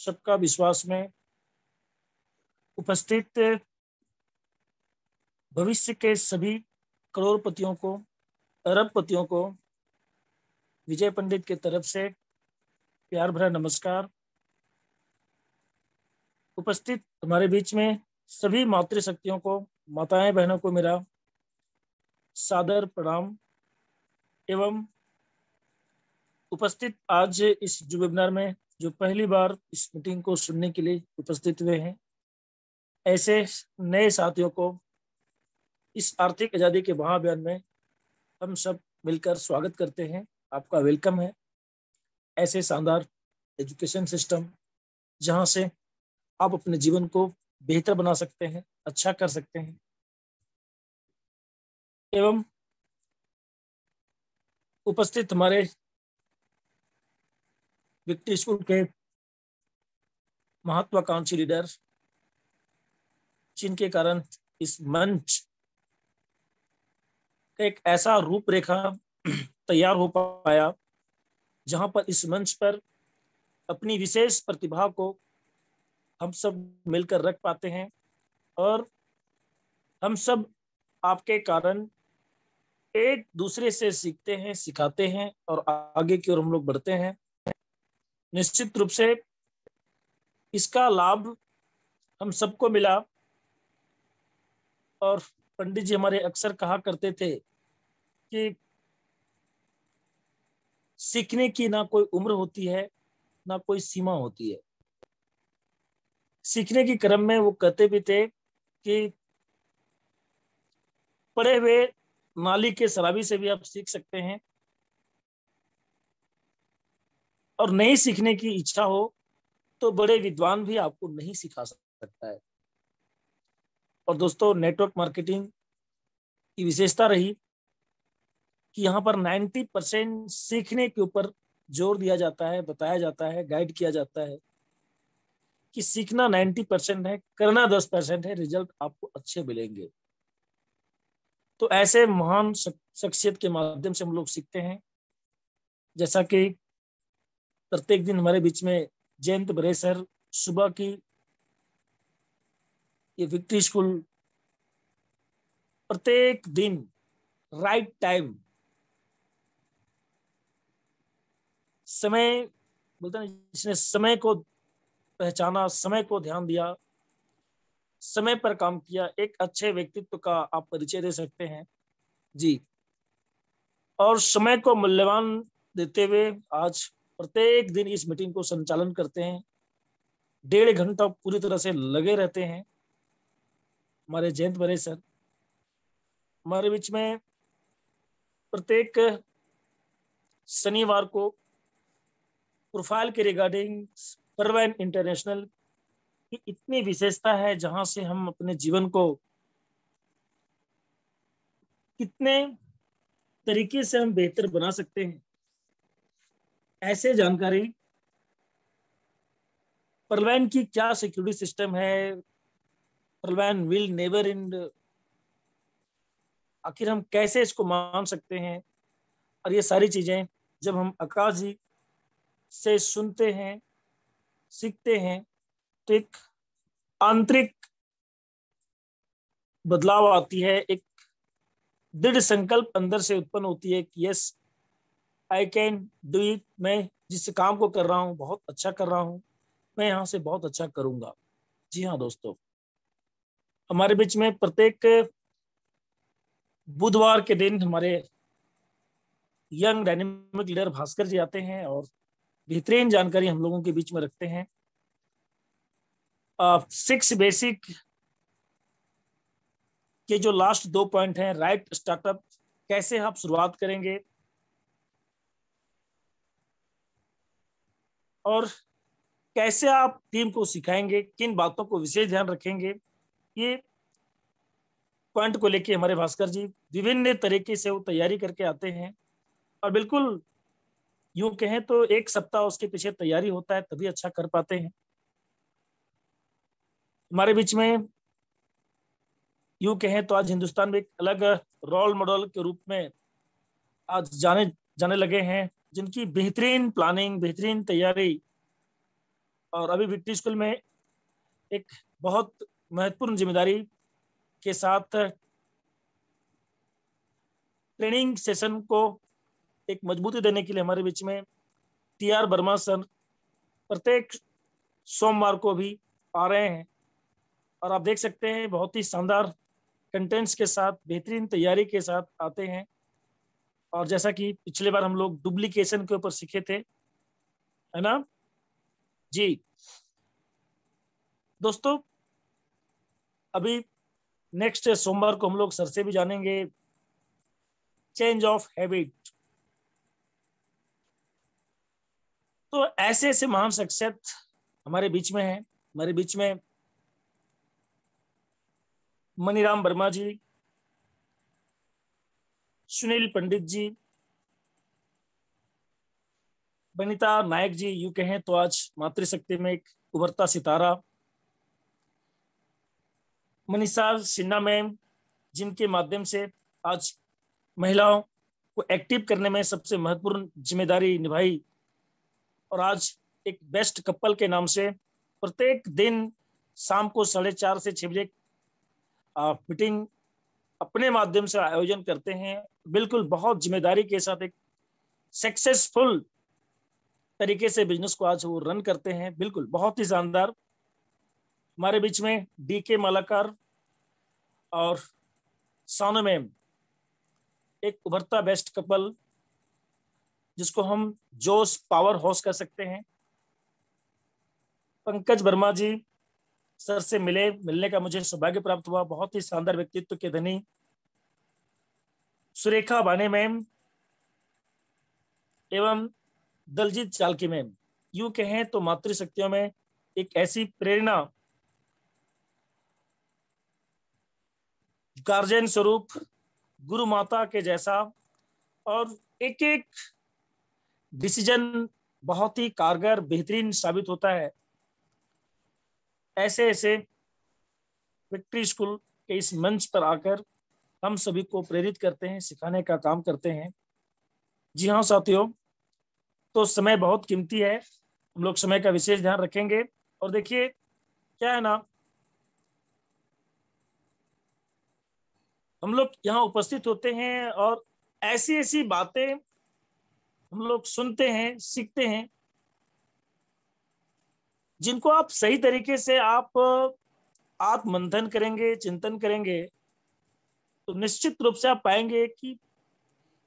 सबका विश्वास में उपस्थित भविष्य के सभी करोड़पतियों को, अरबपतियों को विजय पंडित की तरफ से प्यार भरा नमस्कार। उपस्थित हमारे बीच में सभी मातृशक्तियों को, माताएं बहनों को मेरा सादर प्रणाम एवं उपस्थित आज इस जो वेबिनार में जो पहली बार इस मीटिंग को सुनने के लिए उपस्थित हुए हैं, ऐसे नए साथियों को इस आर्थिक आजादी के महाअभियान में हम सब मिलकर स्वागत करते हैं। आपका वेलकम है। ऐसे शानदार एजुकेशन सिस्टम जहां से आप अपने जीवन को बेहतर बना सकते हैं, अच्छा कर सकते हैं एवं उपस्थित हमारे विक्ट्री स्कूल के महत्वाकांक्षी लीडर, जिनके कारण इस मंच का एक ऐसा रूपरेखा तैयार हो पाया जहां पर इस मंच पर अपनी विशेष प्रतिभा को हम सब मिलकर रख पाते हैं और हम सब आपके कारण एक दूसरे से सीखते हैं, सिखाते हैं और आगे की ओर हम लोग बढ़ते हैं। निश्चित रूप से इसका लाभ हम सबको मिला और पंडित जी हमारे अक्सर कहा करते थे कि सीखने की ना कोई उम्र होती है, ना कोई सीमा होती है। सीखने के क्रम में वो कहते भी थे कि पड़े हुए नाली के शराबी से भी आप सीख सकते हैं और नहीं सीखने की इच्छा हो तो बड़े विद्वान भी आपको नहीं सिखा सकता है। और दोस्तों, नेटवर्क मार्केटिंग की विशेषता रही कि यहाँ पर 90% सीखने के ऊपर जोर दिया जाता है, बताया जाता है, गाइड किया जाता है कि सीखना 90% है, करना 10% है, रिजल्ट आपको अच्छे मिलेंगे। तो ऐसे महान शख्सियत के माध्यम से हम लोग सीखते हैं। जैसा कि प्रत्येक दिन हमारे बीच में जयंत बरे सर सुबह की ये विक्ट्री स्कूल प्रत्येक दिन राइट टाइम समय बोलते हैं, जिसने समय को पहचाना, समय को ध्यान दिया, समय पर काम किया, एक अच्छे व्यक्तित्व का आप परिचय दे सकते हैं जी। और समय को मूल्यवान देते हुए आज प्रत्येक दिन इस मीटिंग को संचालन करते हैं। 1.5 घंटा पूरी तरह से लगे रहते हैं हमारे जयंत बरे सर। हमारे बीच में प्रत्येक शनिवार को प्रोफाइल के रिगार्डिंग परवान इंटरनेशनल की इतनी विशेषता है जहां से हम अपने जीवन को कितने तरीके से हम बेहतर बना सकते हैं, ऐसे जानकारी परवान की क्या सिक्योरिटी सिस्टम है, परवान विल नेवर एंड, आखिर हम कैसे इसको मान सकते हैं। और ये सारी चीजें जब हम आकाश जी से सुनते हैं, सीखते हैं, तो एक आंतरिक बदलाव आती है, एक दृढ़ संकल्प अंदर से उत्पन्न होती है कि yes I can do it. मैं जिस काम को कर रहा हूँ बहुत अच्छा कर रहा हूँ, मैं यहाँ से बहुत अच्छा करूंगा। जी हाँ दोस्तों, हमारे बीच में प्रत्येक बुधवार के दिन हमारे यंग डायनेमिक लीडर भास्कर जी आते हैं और बेहतरीन जानकारी हम लोगों के बीच में रखते हैं। 6 बेसिक के जो लास्ट 2 पॉइंट हैं, राइट स्टार्टअप, कैसे आप शुरुआत करेंगे और कैसे आप टीम को सिखाएंगे, किन बातों को विशेष ध्यान रखेंगे, ये पॉइंट को लेके हमारे भास्कर जी विभिन्न तरीके से वो तैयारी करके आते हैं। और बिल्कुल यूं कहें तो 1 सप्ताह उसके पीछे तैयारी होता है, तभी अच्छा कर पाते हैं। हमारे बीच में यूं कहें तो आज हिंदुस्तान में एक अलग रोल मॉडल के रूप में आज जाने जाने लगे हैं, जिनकी बेहतरीन प्लानिंग, बेहतरीन तैयारी, और अभी विक्ट्री स्कूल में एक बहुत महत्वपूर्ण जिम्मेदारी के साथ ट्रेनिंग सेशन को एक मजबूती देने के लिए हमारे बीच में टीआर वर्मा सर प्रत्येक सोमवार को भी आ रहे हैं। और आप देख सकते हैं बहुत ही शानदार कंटेंट्स के साथ, बेहतरीन तैयारी के साथ आते हैं। और जैसा कि पिछले बार हम लोग डुप्लीकेशन के ऊपर सीखे थे, है ना जी दोस्तों। अभी नेक्स्ट सोमवार को हम लोग सर से भी जानेंगे चेंज ऑफ हैबिट। तो ऐसे ऐसे महान शख्सियत हमारे बीच में है। हमारे बीच में मनीराम वर्मा जी, सुनील पंडित जी, बनीता नायक जी, यूं कहें तो आज मातृशक्ति में एक उभरता सितारा, मनीषा सिन्हा मैम, जिनके माध्यम से आज महिलाओं को एक्टिव करने में सबसे महत्वपूर्ण जिम्मेदारी निभाई, और आज एक बेस्ट कपल के नाम से प्रत्येक दिन शाम को 4:30 से 6 बजे मीटिंग अपने माध्यम से आयोजन करते हैं। बिल्कुल बहुत जिम्मेदारी के साथ एक सक्सेसफुल तरीके से बिजनेस को आज वो रन करते हैं। बिल्कुल बहुत ही शानदार। हमारे बीच में डीके मालाकार और सानो मैम, एक उभरता बेस्ट कपल जिसको हम जोश पावर हाउस कर सकते हैं। पंकज वर्मा जी, सर से मिलने का मुझे सौभाग्य प्राप्त हुआ। बहुत ही शानदार व्यक्तित्व के धनी सुरेखा बाने मैम एवं दलजीत चालकी मैम, यूं कहें तो मातृशक्तियों में एक ऐसी प्रेरणा, गार्जियन स्वरूप, गुरु माता के जैसा, और एक एक डिसीजन बहुत ही कारगर, बेहतरीन साबित होता है। ऐसे ऐसे विक्ट्री स्कूल के इस मंच पर आकर हम सभी को प्रेरित करते हैं, सिखाने का काम करते हैं। जी हाँ साथियों, तो समय बहुत कीमती है, हम लोग समय का विशेष ध्यान रखेंगे। और देखिए क्या है ना, हम लोग यहाँ उपस्थित होते हैं और ऐसी ऐसी बातें हम लोग सुनते हैं, सीखते हैं, जिनको आप सही तरीके से आप आत्ममंथन करेंगे, चिंतन करेंगे, तो निश्चित रूप से आप पाएंगे कि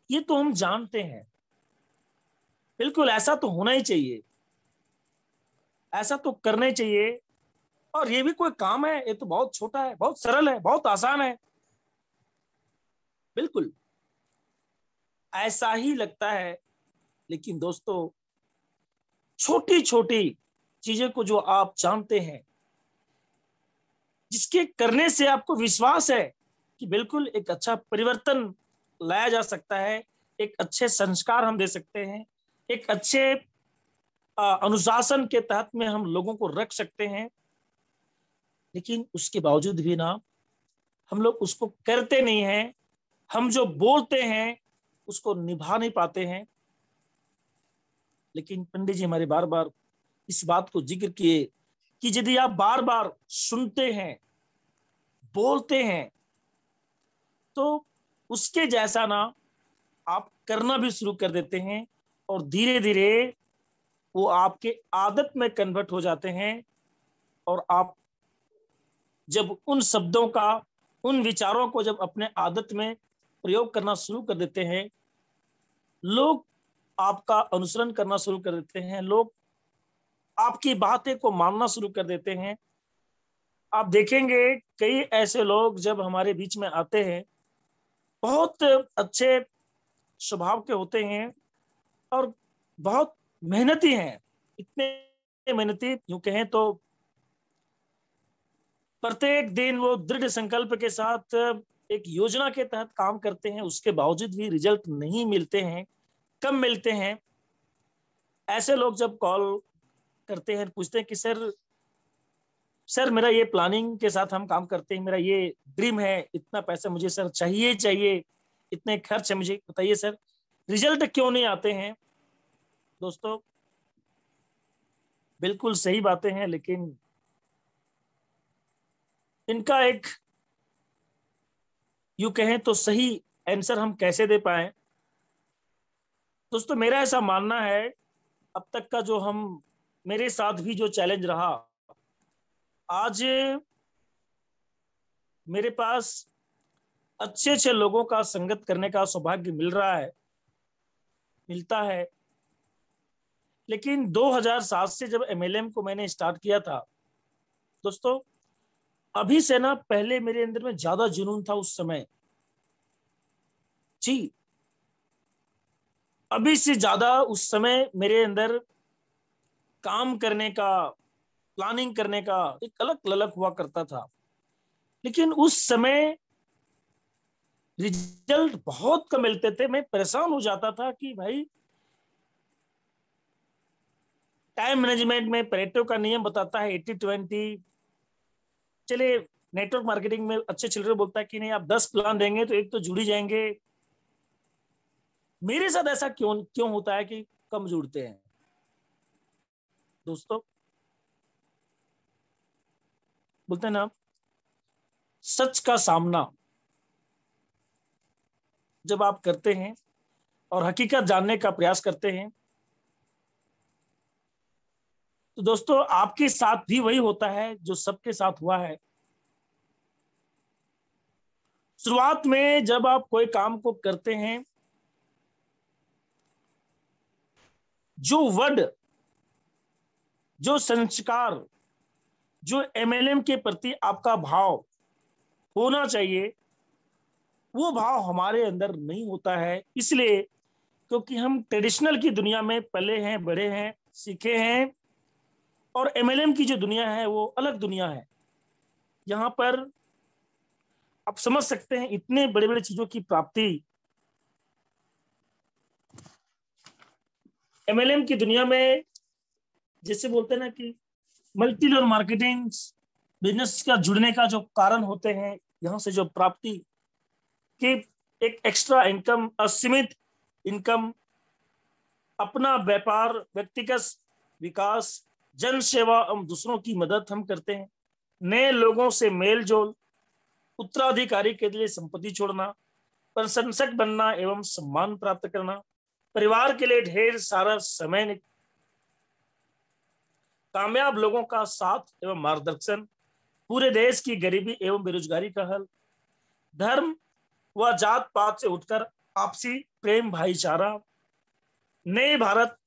ये तो हम जानते हैं। बिल्कुल ऐसा तो होना ही चाहिए, ऐसा तो करना ही चाहिए। और ये भी कोई काम है? ये तो बहुत छोटा है, बहुत सरल है, बहुत आसान है। बिल्कुल ऐसा ही लगता है। लेकिन दोस्तों, छोटी छोटी चीजें को जो आप जानते हैं, जिसके करने से आपको विश्वास है कि बिल्कुल एक अच्छा परिवर्तन लाया जा सकता है, एक अच्छे संस्कार हम दे सकते हैं, एक अच्छे अनुशासन के तहत में हम लोगों को रख सकते हैं, लेकिन उसके बावजूद भी ना हम लोग उसको करते नहीं हैं। हम जो बोलते हैं उसको निभा नहीं पाते हैं। लेकिन पंडित जी हमारे बार बार इस बात को जिक्र किए कि यदि आप बार बार सुनते हैं, बोलते हैं, तो उसके जैसा ना आप करना भी शुरू कर देते हैं, और धीरे धीरे वो आपके आदत में कन्वर्ट हो जाते हैं। और आप जब उन शब्दों का, उन विचारों को जब अपने आदत में प्रयोग करना शुरू कर देते हैं, लोग आपका अनुसरण करना शुरू कर देते हैं, लोग आपकी बातें को मानना शुरू कर देते हैं। आप देखेंगे कई ऐसे लोग जब हमारे बीच में आते हैं, बहुत अच्छे स्वभाव के होते हैं और बहुत मेहनती हैं। इतने मेहनती, यूं कहें तो प्रत्येक दिन वो दृढ़ संकल्प के साथ एक योजना के तहत काम करते हैं, उसके बावजूद भी रिजल्ट नहीं मिलते हैं, कम मिलते हैं। ऐसे लोग जब कॉल करते हैं, पूछते हैं कि सर सर मेरा ये प्लानिंग के साथ हम काम करते हैं, मेरा ये ड्रीम है, इतना पैसा मुझे सर चाहिए चाहिए, इतने खर्च है, मुझे बताइए सर रिजल्ट क्यों नहीं आते हैं। दोस्तों बिल्कुल सही बातें हैं, लेकिन इनका एक यूं कहें तो सही आंसर हम कैसे दे पाए। दोस्तों मेरा ऐसा मानना है, अब तक का जो हम मेरे साथ भी जो चैलेंज रहा, आज मेरे पास अच्छे अच्छे लोगों का संगत करने का सौभाग्य मिल रहा है, मिलता है। लेकिन 2007 से जब एमएलएम को मैंने स्टार्ट किया था दोस्तों, अभी से ना पहले मेरे अंदर में ज्यादा जुनून था उस समय जी। अभी से ज्यादा उस समय मेरे अंदर काम करने का, प्लानिंग करने का एक अलग ललक हुआ करता था। लेकिन उस समय रिजल्ट बहुत कम मिलते थे, मैं परेशान हो जाता था कि भाई टाइम मैनेजमेंट में पेरेटो का नियम बताता है 80-20। चलिए नेटवर्क मार्केटिंग में अच्छे चिल्ड्रन बोलता है कि नहीं आप 10 प्लान देंगे तो एक तो जुड़ ही जाएंगे। मेरे साथ ऐसा क्यों क्यों होता है कि कम जुड़ते हैं दोस्तों। बोलते हैं ना, सच का सामना जब आप करते हैं और हकीकत जानने का प्रयास करते हैं, तो दोस्तों आपके साथ भी वही होता है जो सबके साथ हुआ है। शुरुआत में जब आप कोई काम को करते हैं, जो वर्ड, जो संस्कार, जो एमएलएम के प्रति आपका भाव होना चाहिए, वो भाव हमारे अंदर नहीं होता है। इसलिए क्योंकि हम ट्रेडिशनल की दुनिया में पले हैं, बड़े हैं, सीखे हैं, और एमएलएम की जो दुनिया है वो अलग दुनिया है। यहाँ पर आप समझ सकते हैं इतने बड़े बड़े चीजों की प्राप्ति एमएलएम की दुनिया में, जैसे बोलते हैं ना कि मल्टी लेवल मार्केटिंग बिजनेस का जुड़ने का जो कारण होते हैं, यहाँ से जो प्राप्ति की एक एक्स्ट्रा इनकम, असीमित इनकम, अपना व्यापार, व्यक्तिगत विकास, जन सेवा एवं दूसरों की मदद हम करते हैं, नए लोगों से मेल जोल, उत्तराधिकारी के लिए संपत्ति छोड़ना, प्रशंसक बनना एवं सम्मान प्राप्त करना, परिवार के लिए ढेर सारा समय, कामयाब लोगों का साथ एवं मार्गदर्शन, पूरे देश की गरीबी एवं बेरोजगारी का हल, धर्म व जात पात से उठकर आपसी प्रेम भाईचारा, नए भारत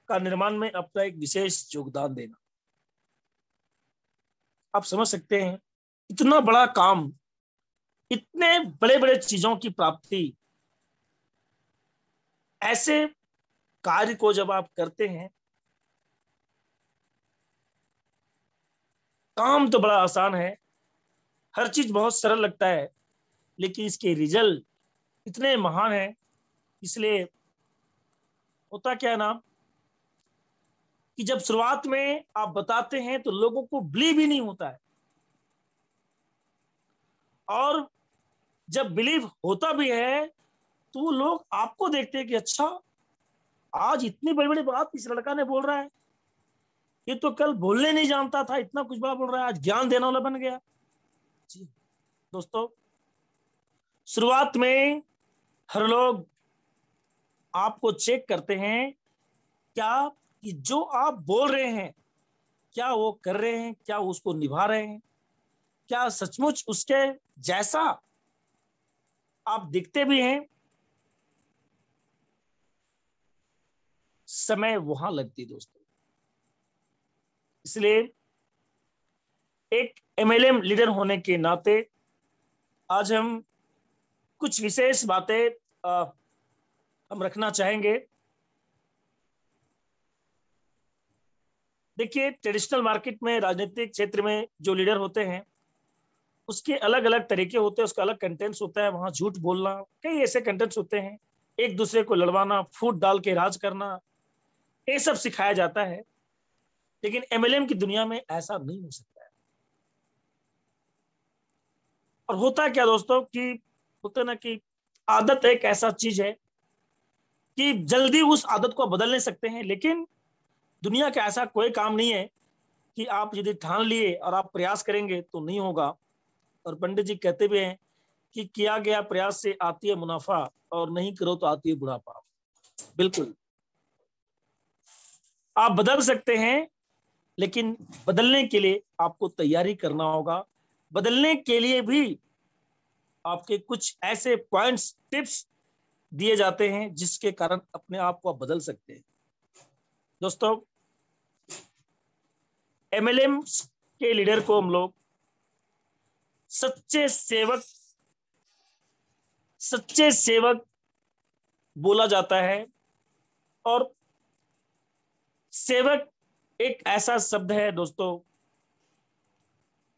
का निर्माण में अपना एक विशेष योगदान देना। आप समझ सकते हैं इतना बड़ा काम, इतने बड़े बड़े चीजों की प्राप्ति, ऐसे कार्य को जब आप करते हैं, काम तो बड़ा आसान है, हर चीज बहुत सरल लगता है, लेकिन इसके रिजल्ट इतने महान है। इसलिए होता क्या है ना कि जब शुरुआत में आप बताते हैं तो लोगों को बिलीव ही नहीं होता है, और जब बिलीव होता भी है तो वो लोग आपको देखते हैं कि अच्छा आज इतनी बड़ी बड़ी बात इस लड़का ने बोल रहा है, ये तो कल बोलने नहीं जानता था, इतना कुछ बड़ा बोल रहा है, आज ज्ञान देने वाला बन गया जी। दोस्तों शुरुआत में हर लोग आपको चेक करते हैं, क्या कि जो आप बोल रहे हैं क्या वो कर रहे हैं, क्या उसको निभा रहे हैं, क्या सचमुच उसके जैसा आप दिखते भी हैं। समय वहां लगती दोस्तों। इसलिए एक एमएलएम लीडर होने के नाते आज हम कुछ विशेष बातें हम रखना चाहेंगे। देखिए ट्रेडिशनल मार्केट में, राजनीतिक क्षेत्र में जो लीडर होते हैं उसके अलग अलग तरीके होते हैं, उसका अलग कंटेंट्स होता है, वहां झूठ बोलना, कई ऐसे कंटेंट्स होते हैं, एक दूसरे को लड़वाना, फूट डाल के राज करना, ये सब सिखाया जाता है। लेकिन एमएलएम की दुनिया में ऐसा नहीं हो सकता है। और होता क्या दोस्तों कि होता ना कि आदत एक ऐसा चीज है कि जल्दी उस आदत को बदल नहीं सकते हैं, लेकिन दुनिया का ऐसा कोई काम नहीं है कि आप यदि ठान लिए और आप प्रयास करेंगे तो नहीं होगा। और पंडित जी कहते भी हैं कि किया गया प्रयास से आती है मुनाफा, और नहीं करो तो आती है बुढ़ापा। बिल्कुल, आप बदल सकते हैं, लेकिन बदलने के लिए आपको तैयारी करना होगा। बदलने के लिए भी आपके कुछ ऐसे पॉइंट्स, टिप्स दिए जाते हैं जिसके कारण अपने आप को आप बदल सकते हैं। दोस्तों, एमएलएम के लीडर को हम लोग सच्चे सेवक, सच्चे सेवक बोला जाता है। और सेवक एक ऐसा शब्द है दोस्तों,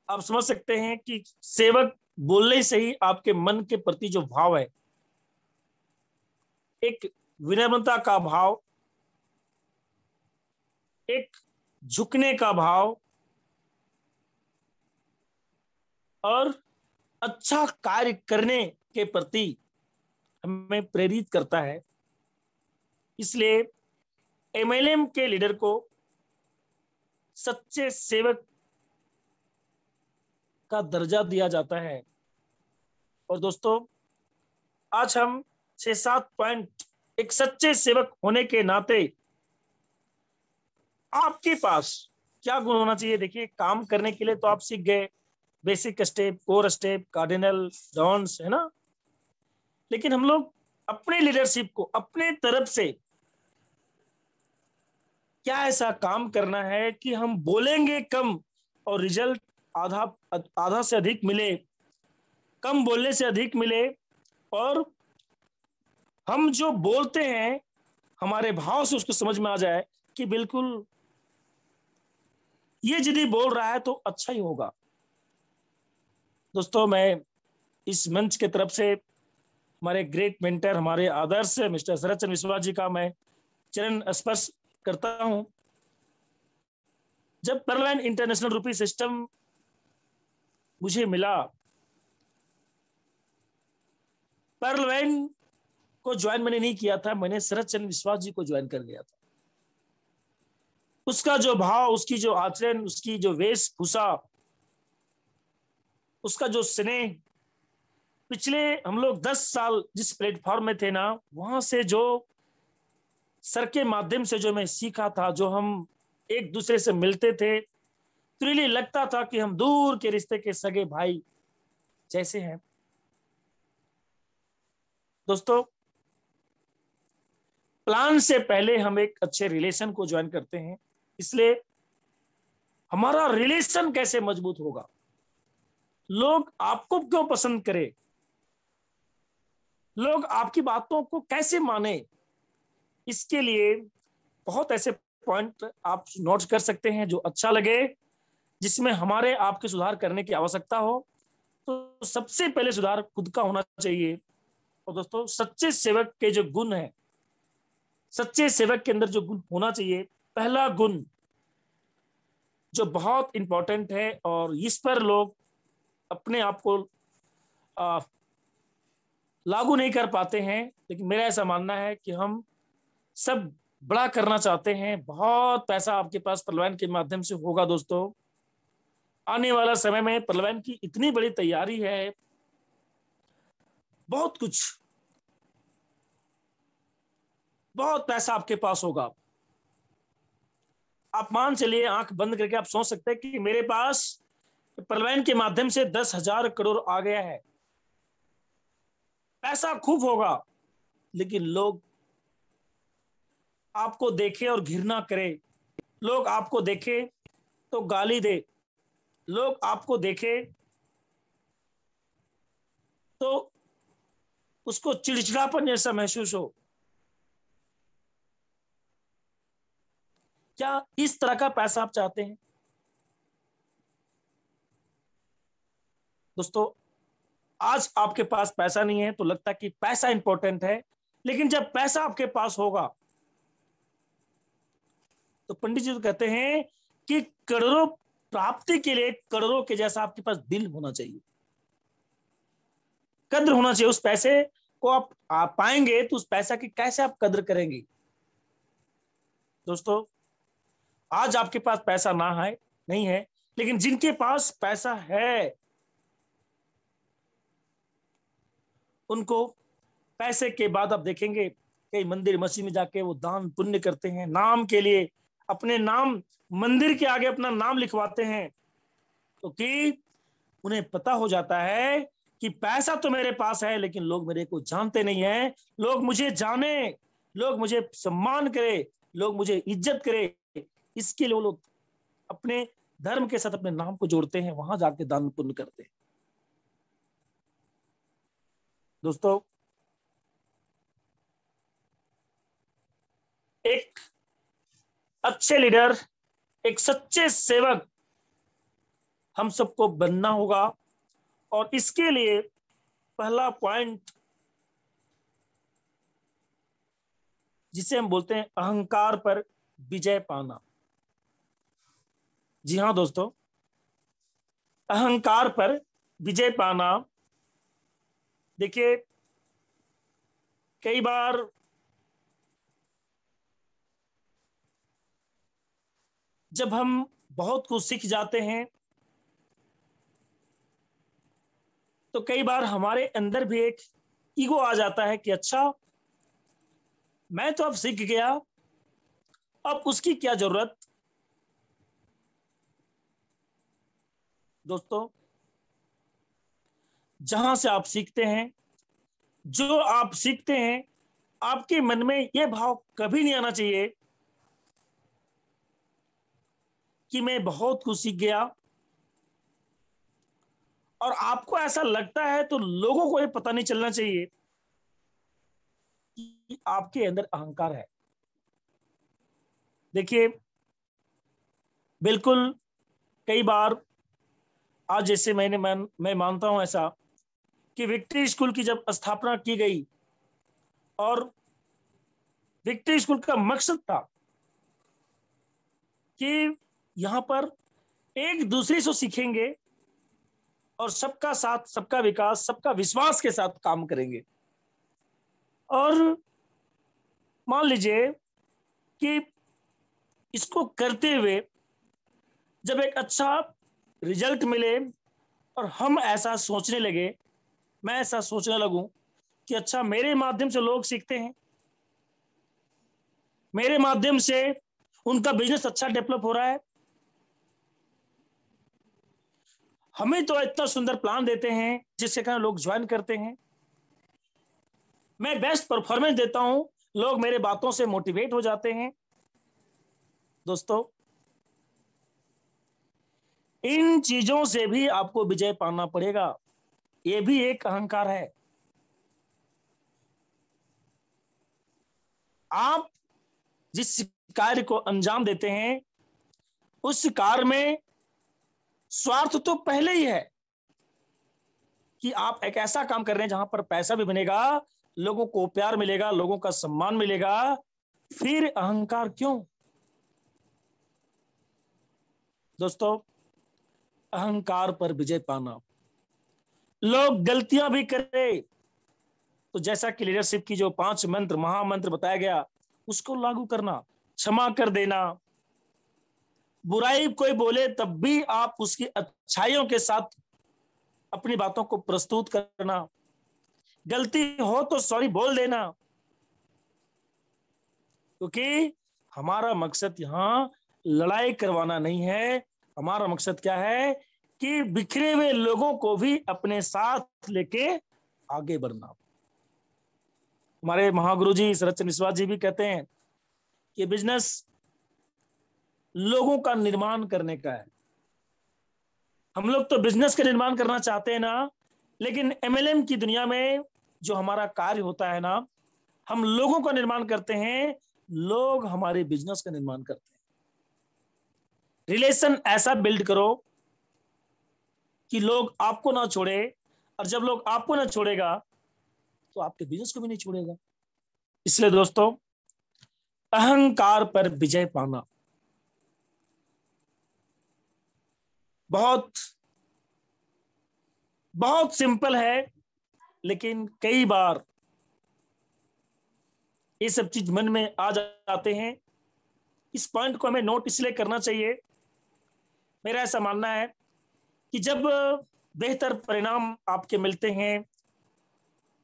आप समझ सकते हैं कि सेवक बोलने से ही आपके मन के प्रति जो भाव है, एक विनम्रता का भाव, एक झुकने का भाव, और अच्छा कार्य करने के प्रति हमें प्रेरित करता है। इसलिए एमएलएम के लीडर को सच्चे सेवक का दर्जा दिया जाता है। और दोस्तों, आज हम 6-7 पॉइंट एक सच्चे सेवक होने के नाते आपके पास क्या गुण होना चाहिए। देखिए, काम करने के लिए तो आप सीख गए basic step, core step, cardinal, dance, है ना। लेकिन हम लोग अपने लीडरशिप को अपने तरफ से क्या ऐसा काम करना है कि हम बोलेंगे कम और रिजल्ट आधा आधा से अधिक मिले, कम बोलने से अधिक मिले। और हम जो बोलते हैं हमारे भाव से उसको समझ में आ जाए कि बिल्कुल ये यदि बोल रहा है तो अच्छा ही होगा। दोस्तों, मैं इस मंच के तरफ से हमारे ग्रेट मेंटर, हमारे आदर्श मिस्टर शरद चंद्र विश्वास जी का मैं चरण स्पर्श करता हूं। जब परलाइन इंटरनेशनल रूपी सिस्टम मुझे मिला, परलाइन को ज्वाइन मैंने नहीं किया था, मैंने शरद चंद्र विश्वास जी को ज्वाइन कर लिया था। उसका जो भाव, उसकी जो आचरण, उसकी जो वेशभूषा, उसका जो स्नेह, पिछले हम लोग 10 साल जिस प्लेटफॉर्म में थे ना, वहां से जो सर के माध्यम से जो मैं सीखा था, जो हम एक दूसरे से मिलते थे, तो रियली लगता था कि हम दूर के रिश्ते के सगे भाई जैसे हैं। दोस्तों, प्लान से पहले हम एक अच्छे रिलेशन को ज्वाइन करते हैं। इसलिए हमारा रिलेशन कैसे मजबूत होगा, लोग आपको क्यों पसंद करें, लोग आपकी बातों को कैसे माने, इसके लिए बहुत ऐसे पॉइंट आप नोट कर सकते हैं जो अच्छा लगे, जिसमें हमारे आपके सुधार करने की आवश्यकता हो। तो सबसे पहले सुधार खुद का होना चाहिए। और दोस्तों, सच्चे सेवक के जो गुण है, सच्चे सेवक के अंदर जो गुण होना चाहिए, पहला गुण जो बहुत इंपॉर्टेंट है और इस पर लोग अपने आप को लागू नहीं कर पाते हैं, लेकिन मेरा ऐसा मानना है कि हम सब बड़ा करना चाहते हैं, बहुत पैसा आपके पास पलवान के माध्यम से होगा। दोस्तों, आने वाला समय में पलवान की इतनी बड़ी तैयारी है, बहुत कुछ, बहुत पैसा आपके पास होगा। आप मान चलिए, आंख बंद करके आप सोच सकते हैं कि मेरे पास पलवान के माध्यम से 10,000 करोड़ आ गया है, पैसा खूब होगा। लेकिन लोग आपको देखे और घृणा करे, लोग आपको देखे तो गाली दे, लोग आपको देखे तो उसको चिड़चिड़ापन जैसा महसूस हो। क्या इस तरह का पैसा आप चाहते हैं? दोस्तों, आज आपके पास पैसा नहीं है तो लगता है कि पैसा इंपॉर्टेंट है, लेकिन जब पैसा आपके पास होगा तो पंडित जी तो कहते हैं कि करोड़ों प्राप्ति के लिए करोड़ों के जैसा आपके पास दिल होना चाहिए। कद्र होना चाहिए। उस पैसे को आप पाएंगे तो उस पैसा की कैसे आप कद्र करेंगे। दोस्तों, आज आपके पास पैसा ना है, नहीं है, लेकिन जिनके पास पैसा है उनको पैसे के बाद आप देखेंगे कई मंदिर मस्जिद में जाके वो दान पुण्य करते हैं, नाम के लिए अपने नाम मंदिर के आगे अपना नाम लिखवाते हैं, तो कि उन्हें पता हो जाता है कि पैसा तो मेरे पास है लेकिन लोग मेरे को जानते नहीं है। लोग मुझे जाने, लोग मुझे सम्मान करे, लोग मुझे इज्जत करे, इसके लिए वो लोग अपने धर्म के साथ अपने नाम को जोड़ते हैं, वहां जाके दान पुण्य करते हैं। दोस्तों, एक अच्छे लीडर, एक सच्चे सेवक हम सबको बनना होगा। और इसके लिए पहला पॉइंट जिसे हम बोलते हैं अहंकार पर विजय पाना। जी हाँ दोस्तों, अहंकार पर विजय पाना। देखिए, कई बार जब हम बहुत कुछ सीख जाते हैं तो कई बार हमारे अंदर भी एक ईगो आ जाता है कि अच्छा, मैं तो अब सीख गया, अब उसकी क्या जरूरत। दोस्तों, जहां से आप सीखते हैं, जो आप सीखते हैं, आपके मन में यह भाव कभी नहीं आना चाहिए कि मैं बहुत कुछ सीख गया। और आपको ऐसा लगता है तो लोगों को ये पता नहीं चलना चाहिए कि आपके अंदर अहंकार है। देखिए, बिल्कुल, कई बार आज जैसे मैं मानता हूं ऐसा कि विक्ट्री स्कूल की जब स्थापना की गई और विक्ट्री स्कूल का मकसद था कि यहां पर एक दूसरे से सीखेंगे और सबका साथ, सबका विकास, सबका विश्वास के साथ काम करेंगे। और मान लीजिए कि इसको करते हुए जब एक अच्छा रिजल्ट मिले और हम ऐसा सोचने लगे, मैं ऐसा सोचने लगूं कि अच्छा, मेरे माध्यम से लोग सीखते हैं, मेरे माध्यम से उनका बिजनेस अच्छा डेवलप हो रहा है, हमें तो इतना सुंदर प्लान देते हैं जिसके कारण लोग ज्वाइन करते हैं, मैं बेस्ट परफॉर्मेंस देता हूं, लोग मेरे बातों से मोटिवेट हो जाते हैं। दोस्तों, इन चीजों से भी आपको विजय पाना पड़ेगा। ये भी एक अहंकार है। आप जिस कार्य को अंजाम देते हैं उस कार्य में स्वार्थ तो पहले ही है कि आप एक ऐसा काम कर रहे हैं जहां पर पैसा भी बनेगा, लोगों को प्यार मिलेगा, लोगों का सम्मान मिलेगा, फिर अहंकार क्यों। दोस्तों, अहंकार पर विजय पाना, लोग गलतियां भी करें तो जैसा कि लीडरशिप की जो 5 मंत्र, महामंत्र बताया गया, उसको लागू करना, क्षमा कर देना, बुराई कोई बोले तब भी आप उसकी अच्छाइयों के साथ अपनी बातों को प्रस्तुत करना, गलती हो तो सॉरी बोल देना, क्योंकि हमारा मकसद यहां लड़ाई करवाना नहीं है। हमारा मकसद क्या है कि बिखरे हुए लोगों को भी अपने साथ लेके आगे बढ़ना। हमारे महागुरु जी शरद चंद्र विश्वास जी भी कहते हैं कि बिजनेस लोगों का निर्माण करने का है। हम लोग तो बिजनेस का निर्माण करना चाहते हैं ना, लेकिन एमएलएम की दुनिया में जो हमारा कार्य होता है ना, हम लोगों का निर्माण करते हैं, लोग हमारे बिजनेस का निर्माण करते हैं। रिलेशन ऐसा बिल्ड करो कि लोग आपको ना छोड़े, और जब लोग आपको ना छोड़ेगा तो आपके बिजनेस को भी नहीं छोड़ेगा। इसलिए दोस्तों, अहंकार पर विजय पाना बहुत बहुत सिंपल है। लेकिन कई बार ये सब चीज मन में आ जाते हैं। इस पॉइंट को हमें नोट इसलिए करना चाहिए, मेरा ऐसा मानना है कि जब बेहतर परिणाम आपके मिलते हैं,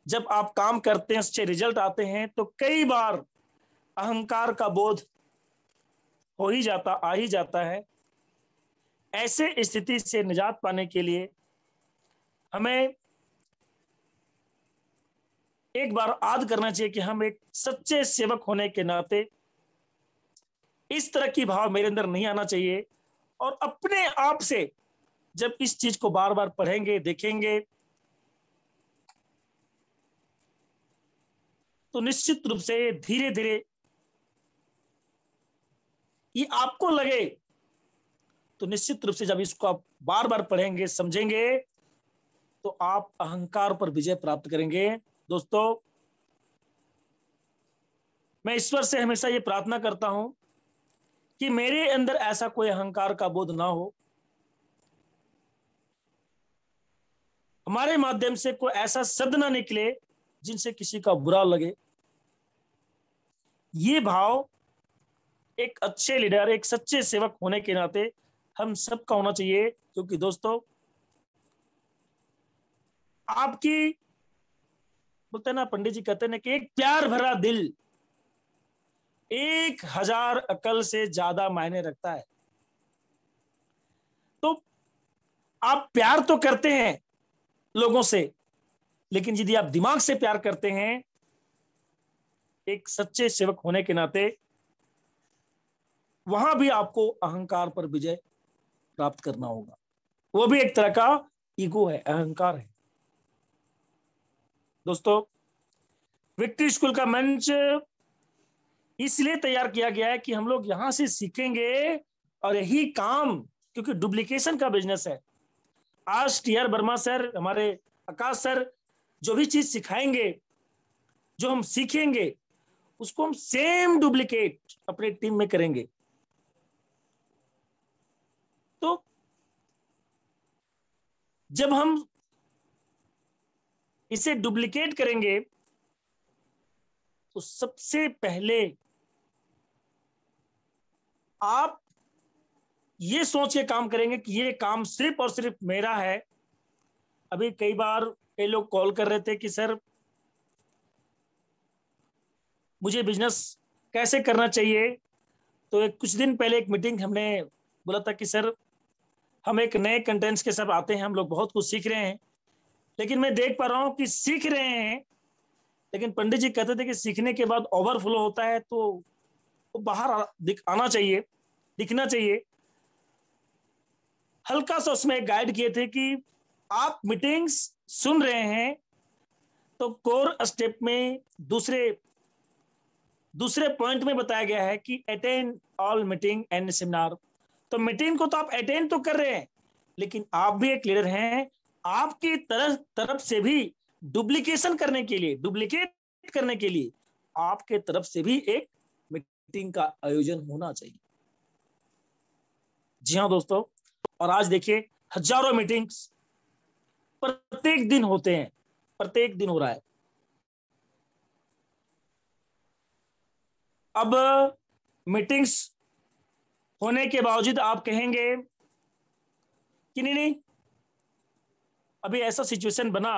जब आप काम करते हैं, अच्छे रिजल्ट आते हैं, तो कई बार अहंकार का बोध आ ही जाता है। ऐसे स्थिति से निजात पाने के लिए हमें एक बार याद करना चाहिए कि हम एक सच्चे सेवक होने के नाते इस तरह की भाव मेरे अंदर नहीं आना चाहिए। और अपने आप से जब इस चीज को बार बार पढ़ेंगे, देखेंगे, तो निश्चित रूप से धीरे धीरे ये आपको लगे, तो निश्चित रूप से जब इसको आप बार बार पढ़ेंगे, समझेंगे, तो आप अहंकार पर विजय प्राप्त करेंगे। दोस्तों, मैं ईश्वर से हमेशा ये प्रार्थना करता हूं कि मेरे अंदर ऐसा कोई अहंकार का बोध ना हो, हमारे माध्यम से कोई ऐसा शब्द ना निकले जिनसे किसी का बुरा लगे। ये भाव एक अच्छे लीडर, एक सच्चे सेवक होने के नाते हम सबका होना चाहिए। क्योंकि दोस्तों, आपकी, बोलते हैं ना, पंडित जी कहते हैं कि एक प्यार भरा दिल 1000 अकल से ज्यादा मायने रखता है। तो आप प्यार तो करते हैं लोगों से, लेकिन यदि आप दिमाग से प्यार करते हैं, एक सच्चे सेवक होने के नाते, वहां भी आपको अहंकार पर विजय प्राप्त करना होगा। वो भी एक तरह का ईगो है, अहंकार है। दोस्तों, विक्ट्री स्कूल का मंच इसलिए तैयार किया गया है कि हम लोग यहां से सीखेंगे और यही काम, क्योंकि डुप्लीकेशन का बिजनेस है। आज टी.आर. वर्मा सर, हमारे आकाश सर जो भी चीज सिखाएंगे, जो हम सीखेंगे, उसको हम सेम डुप्लीकेट अपनी टीम में करेंगे। तो जब हम इसे डुप्लीकेट करेंगे, तो सबसे पहले आप ये सोच के काम करेंगे कि ये काम सिर्फ और सिर्फ मेरा है। अभी कई बार कई लोग कॉल कर रहे थे कि सर, मुझे बिजनेस कैसे करना चाहिए। तो कुछ दिन पहले एक मीटिंग हमने बोला था कि सर, हम एक नए कंटेंट्स के सब आते हैं, हम लोग बहुत कुछ सीख रहे हैं, लेकिन मैं देख पा रहा हूँ कि सीख रहे हैं, लेकिन पंडित जी कहते थे कि सीखने के बाद ओवरफ्लो होता है, तो वो बाहर आना चाहिए, दिखना चाहिए। हल्का सा उसमें गाइड किए थे कि आप मीटिंग्स सुन रहे हैं, तो कोर स्टेप में दूसरे दूसरे पॉइंट में बताया गया है कि attend all meeting and seminar. तो मीटिंग को तो आप अटेंड तो कर रहे हैं, लेकिन आप भी एक लीडर हैं। आपकी तरफ से भी डुप्लीकेट करने के लिए आपके तरफ से भी एक मीटिंग का आयोजन होना चाहिए। जी हाँ दोस्तों, और आज देखिए हजारों मीटिंग्स प्रत्येक दिन होते हैं, प्रत्येक दिन हो रहा है। अब मीटिंग्स होने के बावजूद आप कहेंगे कि नहीं नहीं, अभी ऐसा सिचुएशन बना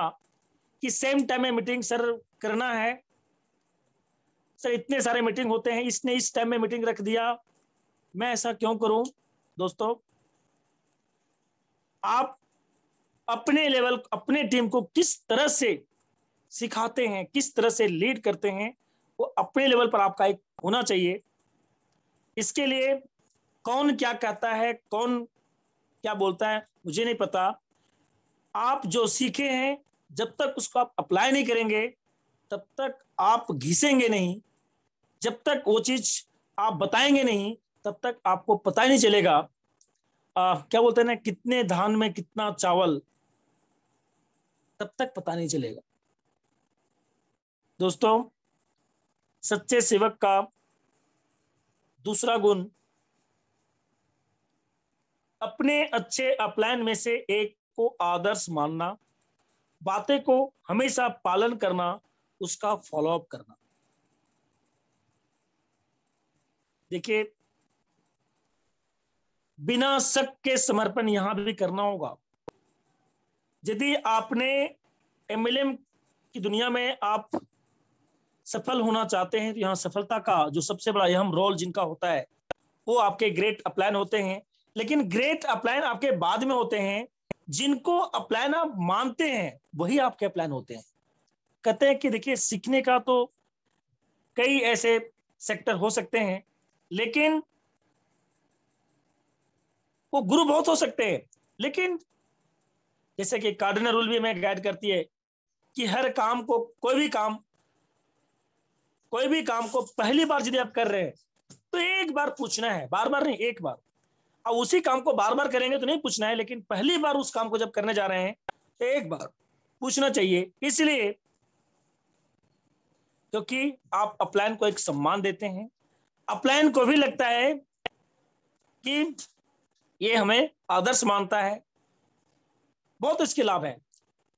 कि सेम टाइम में मीटिंग सर करना है, सर इतने सारे मीटिंग होते हैं, इसने इस टाइम में मीटिंग रख दिया, मैं ऐसा क्यों करूं। दोस्तों, आप अपने लेवल, अपने टीम को किस तरह से सिखाते हैं, किस तरह से लीड करते हैं, वो अपने लेवल पर आपका एक होना चाहिए। इसके लिए कौन क्या कहता है, कौन क्या बोलता है, मुझे नहीं पता। आप जो सीखे हैं, जब तक उसको आप अप्लाई नहीं करेंगे, तब तक आप घिसेंगे नहीं। जब तक वो चीज आप बताएंगे नहीं, तब तक आपको पता ही नहीं चलेगा। क्या बोलते हैं ना, कितने धान में कितना चावल, तब तक पता नहीं चलेगा। दोस्तों, सच्चे सेवक का दूसरा गुण, अपने अच्छे अपलाइन में से एक को आदर्श मानना। बातें को हमेशा पालन करना, उसका फॉलोअप करना। देखिए, बिना शक के समर्पण यहां भी करना होगा। यदि आपने एमएलएम की दुनिया में आप सफल होना चाहते हैं, तो यहाँ सफलता का जो सबसे बड़ा अहम रोल जिनका होता है वो आपके ग्रेट अपलाइन होते हैं। लेकिन ग्रेट अपलाइन आपके बाद में होते हैं, जिनको अपलाइन आप मानते हैं वही आपके अपलाइन होते हैं। कहते हैं कि देखिए, सीखने का तो कई ऐसे सेक्टर हो सकते हैं, लेकिन वो गुरु बहुत हो सकते हैं। लेकिन जैसे कि कार्डिनल रूल भी हमें गाइड करती है कि हर काम को, कोई भी काम को पहली बार यदि आप कर रहे हैं तो एक बार पूछना है, बार बार नहीं, एक बार। अब उसी काम को बार बार करेंगे तो नहीं पूछना है, लेकिन पहली बार उस काम को जब करने जा रहे हैं तो एक बार पूछना चाहिए। इसलिए क्योंकि आप अपलाइन को एक सम्मान देते हैं, अपलाइन को भी लगता है कि ये हमें आदर्श मानता है, बहुत इसके लाभ है।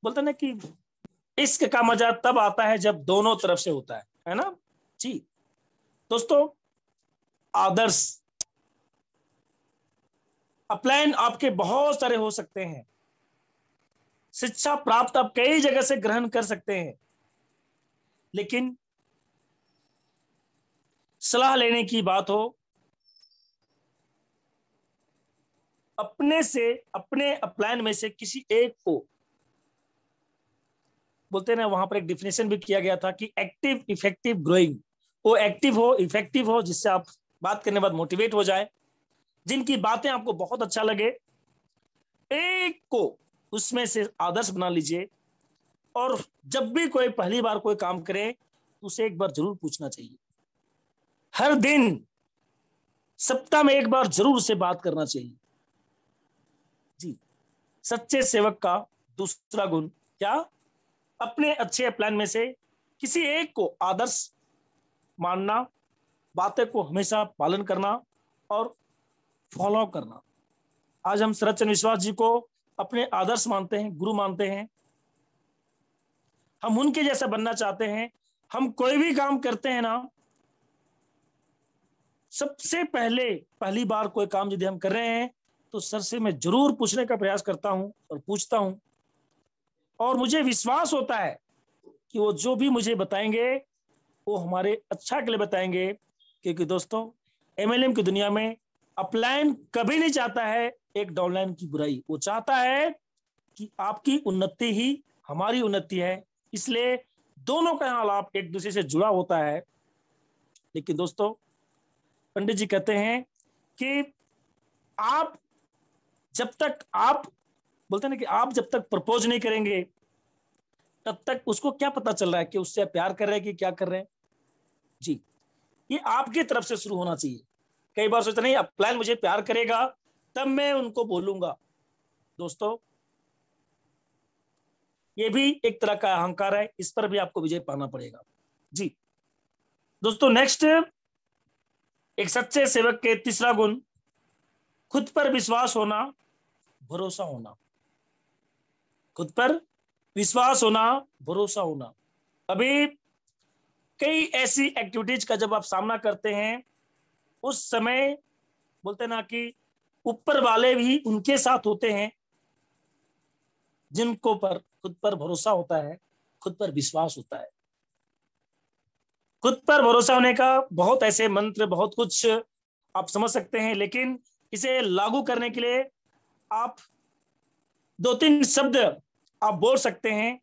बोलते ना कि इश्क का मजा तब आता है जब दोनों तरफ से होता है ना जी। दोस्तों, आदर्श अपलाइन आपके बहुत सारे हो सकते हैं, शिक्षा प्राप्त आप कई जगह से ग्रहण कर सकते हैं, लेकिन सलाह लेने की बात हो, अपने से, अपने अपलाइन में से किसी एक को, बोलते ना वहां पर एक डिफिनेशन भी किया गया था कि एक्टिव इफेक्टिव ग्रोइंग, वो एक्टिव हो, इफेक्टिव हो, जिससे आप बात करने के बाद मोटिवेट हो जाए, जिनकी बातें आपको बहुत अच्छा लगे, एक को उसमें से आदर्श बना लीजिए। और जब भी कोई पहली बार कोई काम करे उसे एक बार जरूर पूछना चाहिए, हर दिन, सप्ताह में एक बार जरूर उससे बात करना चाहिए जी। सच्चे सेवक का दूसरा गुण क्या? अपने अच्छे प्लान में से किसी एक को आदर्श मानना, बातें को हमेशा पालन करना और फॉलो करना। आज हम शरद चंद्र विश्वास जी को अपने आदर्श मानते हैं, गुरु मानते हैं, हम उनके जैसा बनना चाहते हैं। हम कोई भी काम करते हैं ना, सबसे पहले पहली बार कोई काम यदि हम कर रहे हैं तो सर से मैं जरूर पूछने का प्रयास करता हूं और पूछता हूं, और मुझे विश्वास होता है कि वो जो भी मुझे बताएंगे वो हमारे अच्छा के लिए बताएंगे। क्योंकि दोस्तों, एमएलएम की दुनिया में अपलाइन कभी नहीं चाहता है एक डाउनलाइन की बुराई, वो चाहता है कि आपकी उन्नति ही हमारी उन्नति है। इसलिए दोनों का यहाँ लाभ एक दूसरे से जुड़ा होता है। लेकिन दोस्तों, पंडित जी कहते हैं कि आप जब तक, आप बोलते हैं ना कि आप जब तक प्रपोज नहीं करेंगे तब तक उसको क्या पता चल रहा है कि उससे प्यार कर रहे हैं कि क्या कर रहे हैं जी। ये आपकी तरफ से शुरू होना चाहिए। कई बार सोचते नहीं, अब प्लान मुझे प्यार करेगा तब मैं उनको बोलूंगा। दोस्तों, ये भी एक तरह का अहंकार है, इस पर भी आपको विजय पाना पड़ेगा जी। दोस्तों, नेक्स्ट, एक सच्चे सेवक के तीसरा गुण, खुद पर विश्वास होना, भरोसा होना। खुद पर विश्वास होना, भरोसा होना। अभी कई ऐसी एक्टिविटीज का जब आप सामना करते हैं उस समय, बोलते ना कि ऊपर वाले भी उनके साथ होते हैं जिनको पर खुद पर भरोसा होता है, खुद पर विश्वास होता है। खुद पर भरोसा होने का बहुत ऐसे मंत्र, बहुत कुछ आप समझ सकते हैं, लेकिन इसे लागू करने के लिए आप दो तीन शब्द आप बोल सकते हैं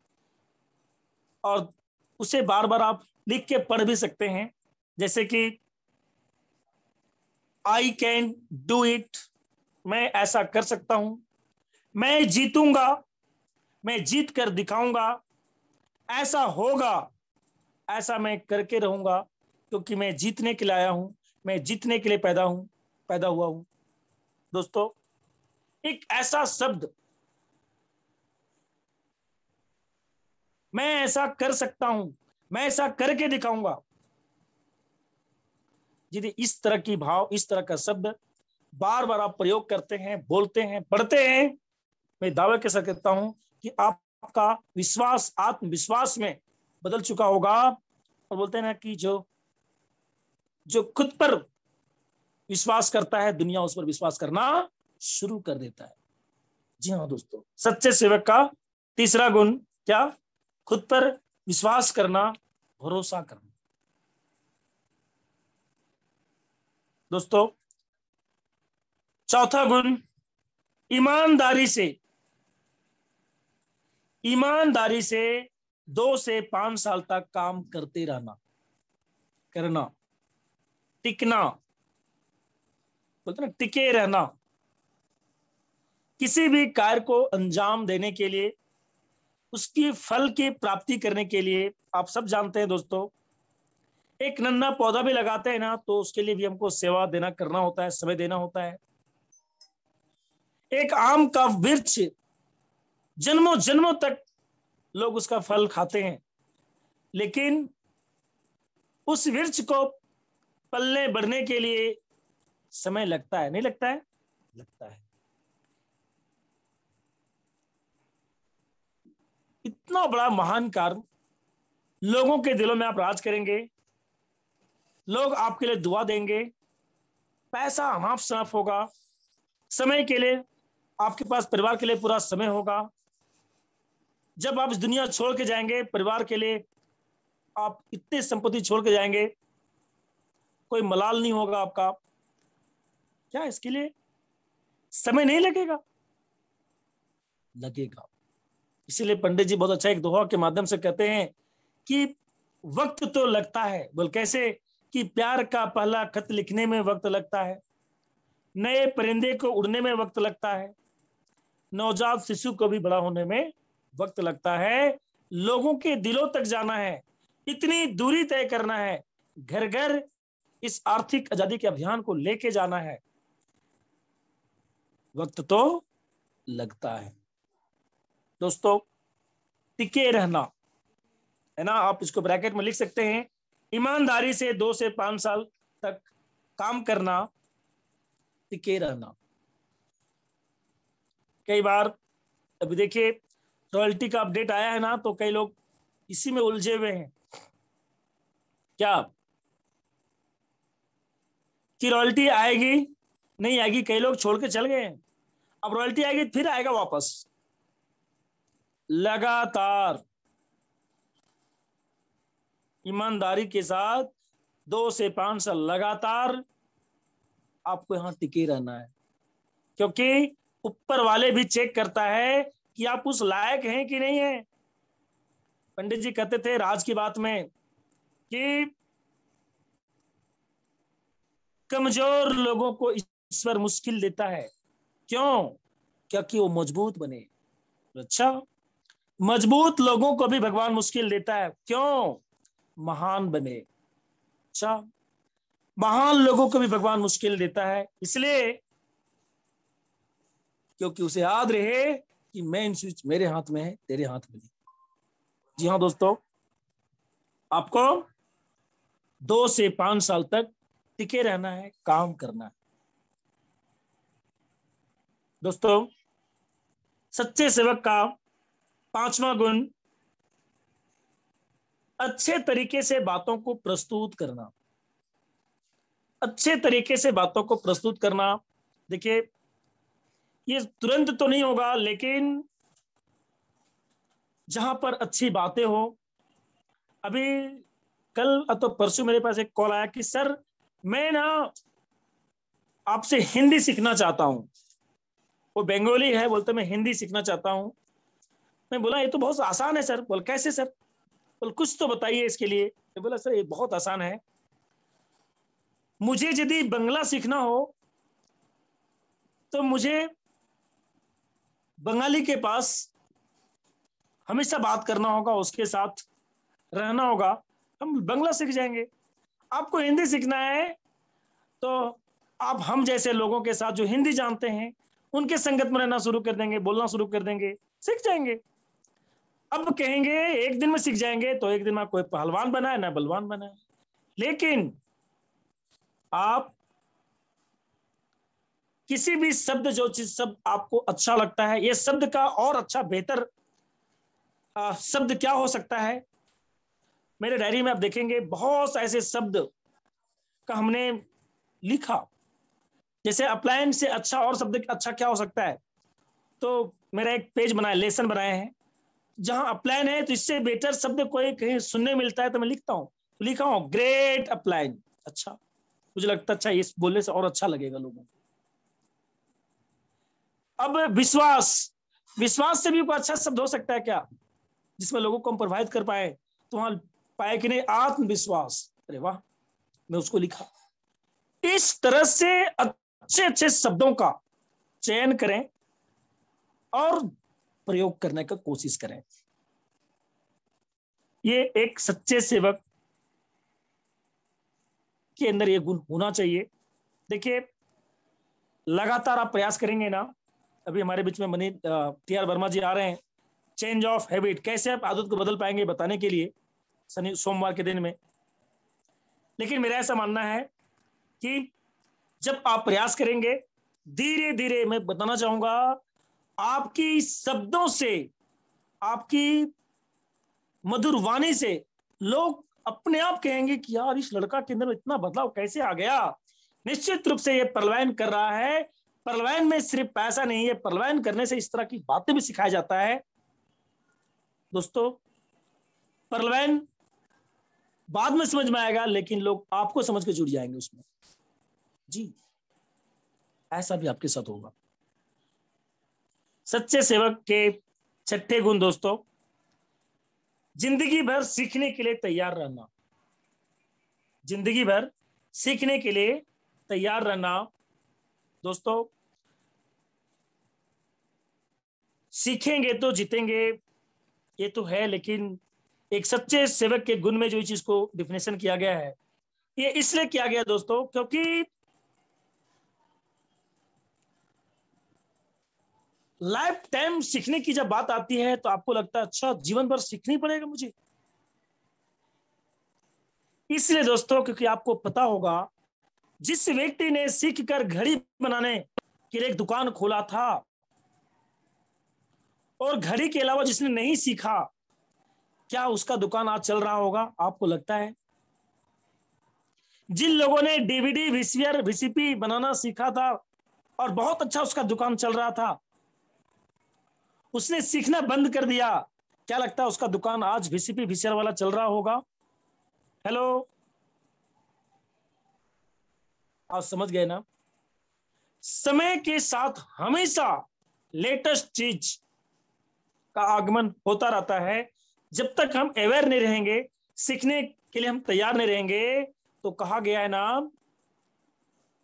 और उसे बार बार आप लिख के पढ़ भी सकते हैं। जैसे कि आई कैन डू इट, मैं ऐसा कर सकता हूं, मैं जीतूंगा, मैं जीत कर दिखाऊंगा, ऐसा होगा, ऐसा मैं करके रहूंगा, क्योंकि मैं जीतने के लिए आया हूं, मैं जीतने के लिए पैदा हुआ हूं। दोस्तों, एक ऐसा शब्द, मैं ऐसा कर सकता हूं, मैं ऐसा करके दिखाऊंगा, यदि इस तरह की भाव, इस तरह का शब्द बार बार आप प्रयोग करते हैं, बोलते हैं, पढ़ते हैं, मैं दावे के साथ कहता हूं कि आप आपका विश्वास आत्मविश्वास में बदल चुका होगा। और बोलते हैं ना कि जो जो खुद पर विश्वास करता है, दुनिया उस पर विश्वास करना शुरू कर देता है। जी हाँ दोस्तों, सच्चे सेवक का तीसरा गुण क्या? खुद पर विश्वास करना, भरोसा करना। दोस्तों, चौथा गुण, ईमानदारी से 2 से 5 साल तक काम करते करना, टिकना, बोलते ना टिके रहना। किसी भी कार्य को अंजाम देने के लिए, उसकी फल की प्राप्ति करने के लिए, आप सब जानते हैं दोस्तों, एक नन्हा पौधा भी लगाते हैं ना, तो उसके लिए भी हमको सेवा देना करना होता है, समय देना होता है। एक आम का वृक्ष जन्मों जन्मों तक लोग उसका फल खाते हैं, लेकिन उस वृक्ष को पलने बढ़ने के लिए समय लगता है, नहीं लगता है? लगता है। इतना बड़ा महान कार्य, लोगों के दिलों में आप राज करेंगे, लोग आपके लिए दुआ देंगे, पैसा हाफ साफ होगा, समय के लिए आपके पास परिवार के लिए पूरा समय होगा। जब आप इस दुनिया छोड़ के जाएंगे, परिवार के लिए आप इतनी संपत्ति छोड़ के जाएंगे, कोई मलाल नहीं होगा आपका। क्या इसके लिए समय नहीं लगेगा? लगेगा। इसीलिए पंडित जी बहुत अच्छा एक दोहा के माध्यम से कहते हैं कि वक्त तो लगता है। बोल कैसे? कि प्यार का पहला खत लिखने में वक्त लगता है, नए परिंदे को उड़ने में वक्त लगता है, नवजात शिशु को भी बड़ा होने में वक्त लगता है, लोगों के दिलों तक जाना है, इतनी दूरी तय करना है, घर घर इस आर्थिक आजादी के अभियान को लेके जाना है, वक्त तो लगता है। दोस्तों, टिके रहना है ना, आप इसको ब्रैकेट में लिख सकते हैं, ईमानदारी से 2 से 5 साल तक काम करना, टिके रहना। कई बार अभी देखिए रॉयल्टी का अपडेट आया है ना, तो कई लोग इसी में उलझे हुए हैं। क्या कि रॉयल्टी आएगी नहीं आएगी? कई लोग छोड़ के चल गए हैं, अब रॉयल्टी आएगी फिर आएगा वापस। लगातार ईमानदारी के साथ 2 से 5 साल लगातार आपको यहां टिके रहना है, क्योंकि ऊपर वाले भी चेक करता है कि आप उस लायक हैं कि नहीं है। पंडित जी कहते थे राज की बात में कि कमजोर लोगों को ईश्वर मुश्किल देता है। क्यों? क्योंकि वो मजबूत बने। अच्छा, मजबूत लोगों को भी भगवान मुश्किल देता है। क्यों? महान बने। अच्छा, महान लोगों को भी भगवान मुश्किल देता है, इसलिए क्योंकि उसे याद रहे कि मेन स्विच मेरे हाथ में है, तेरे हाथ में नहीं। जी हाँ दोस्तों, आपको 2 से 5 साल तक टिके रहना है, काम करना है। दोस्तों, सच्चे सेवक का 5वां गुण, अच्छे तरीके से बातों को प्रस्तुत करना। अच्छे तरीके से बातों को प्रस्तुत करना, देखिए ये तुरंत तो नहीं होगा, लेकिन जहां पर अच्छी बातें हो। अभी कल तो परसों मेरे पास एक कॉल आया कि सर मैं ना आपसे हिंदी सीखना चाहता हूं। वो बंगाली है, बोलते मैं हिंदी सीखना चाहता हूं। मैं बोला ये तो बहुत आसान है सर। बोल कैसे सर? बोल कुछ तो बताइए इसके लिए। मैं बोला सर ये बहुत आसान है, मुझे यदि बंगला सीखना हो तो मुझे बंगाली के पास हमेशा बात करना होगा, उसके साथ रहना होगा, हम बंगला सीख जाएंगे। आपको हिंदी सीखना है तो आप हम जैसे लोगों के साथ जो हिंदी जानते हैं उनके संगत में रहना शुरू कर देंगे, बोलना शुरू कर देंगे, सीख जाएंगे। अब कहेंगे एक दिन में सीख जाएंगे, तो एक दिन में कोई पहलवान बना है ना बलवान बना है। लेकिन आप किसी भी शब्द, जो चीज शब्द आपको अच्छा लगता है, ये शब्द का और अच्छा बेहतर शब्द क्या हो सकता है। मेरे डायरी में आप देखेंगे बहुत ऐसे शब्द का हमने लिखा। जैसे अपलायन से अच्छा और शब्द अच्छा क्या हो सकता है, तो मेरा एक पेज बनाया, लेसन बनाए हैं, जहां अपलायन है तो इससे बेटर शब्द कोई कहीं सुनने मिलता है तो मैं लिखता हूं, तो लिखा हूं ग्रेट अपलायन। अच्छा, मुझे लगता अच्छा इस बोलने से और अच्छा लगेगा लोगों को। अब विश्वास, विश्वास से भी कोई अच्छा शब्द हो सकता है क्या, जिसमें लोगों को हम प्रभावित कर पाए, तो वहां पाए कि नहीं आत्मविश्वास। अरे वाह, मैं उसको लिखा। इस तरह से अच्छे अच्छे शब्दों का चयन करें और प्रयोग करने का कोशिश करें। ये एक सच्चे सेवक के अंदर ये गुण होना चाहिए। देखिए, लगातार आप प्रयास करेंगे ना, अभी हमारे बीच में मनी टी.आर. वर्मा जी आ रहे हैं, चेंज ऑफ हैबिट, कैसे आप आदत को बदल पाएंगे बताने के लिए शनि सोमवार के दिन में। लेकिन मेरा ऐसा मानना है कि जब आप प्रयास करेंगे, धीरे धीरे, मैं बताना चाहूंगा, आपकी शब्दों से, आपकी मधुर वाणी से लोग अपने आप कहेंगे कि यार इस लड़का के अंदर इतना बदलाव कैसे आ गया। निश्चित रूप से ये पलायन कर रहा है। पलायन में सिर्फ पैसा नहीं है, पलायन करने से इस तरह की बातें भी सिखाया जाता है। दोस्तों, पलायन बाद में समझ में आएगा, लेकिन लोग आपको समझ के जुड़ जाएंगे उसमें। जी, ऐसा भी आपके साथ होगा। सच्चे सेवक के छठे गुण दोस्तों, जिंदगी भर सीखने के लिए तैयार रहना। जिंदगी भर सीखने के लिए तैयार रहना। दोस्तों, सीखेंगे तो जीतेंगे, ये तो है, लेकिन एक सच्चे सेवक के गुण में जो चीज को डिफिनेशन किया गया है, ये इसलिए किया गया दोस्तों, क्योंकि लाइफ टाइम सीखने की जब बात आती है तो आपको लगता है अच्छा जीवन भर सीखना ही पड़ेगा मुझे। इसलिए दोस्तों, क्योंकि आपको पता होगा, जिस व्यक्ति ने सीख कर घड़ी बनाने के लिए एक दुकान खोला था, और घड़ी के अलावा जिसने नहीं सीखा, क्या उसका दुकान आज चल रहा होगा आपको लगता है। जिन लोगों ने डीवीडी वीसीआर वीसीपी बनाना सीखा था और बहुत अच्छा उसका दुकान चल रहा था, उसने सीखना बंद कर दिया, क्या लगता है उसका दुकान आज वीसीपी वीसीआर वाला चल रहा होगा। हेलो, आप समझ गए ना। समय के साथ हमेशा लेटेस्ट चीज का आगमन होता रहता है। जब तक हम अवेयर नहीं रहेंगे, सीखने के लिए हम तैयार नहीं रहेंगे, तो कहा गया है ना,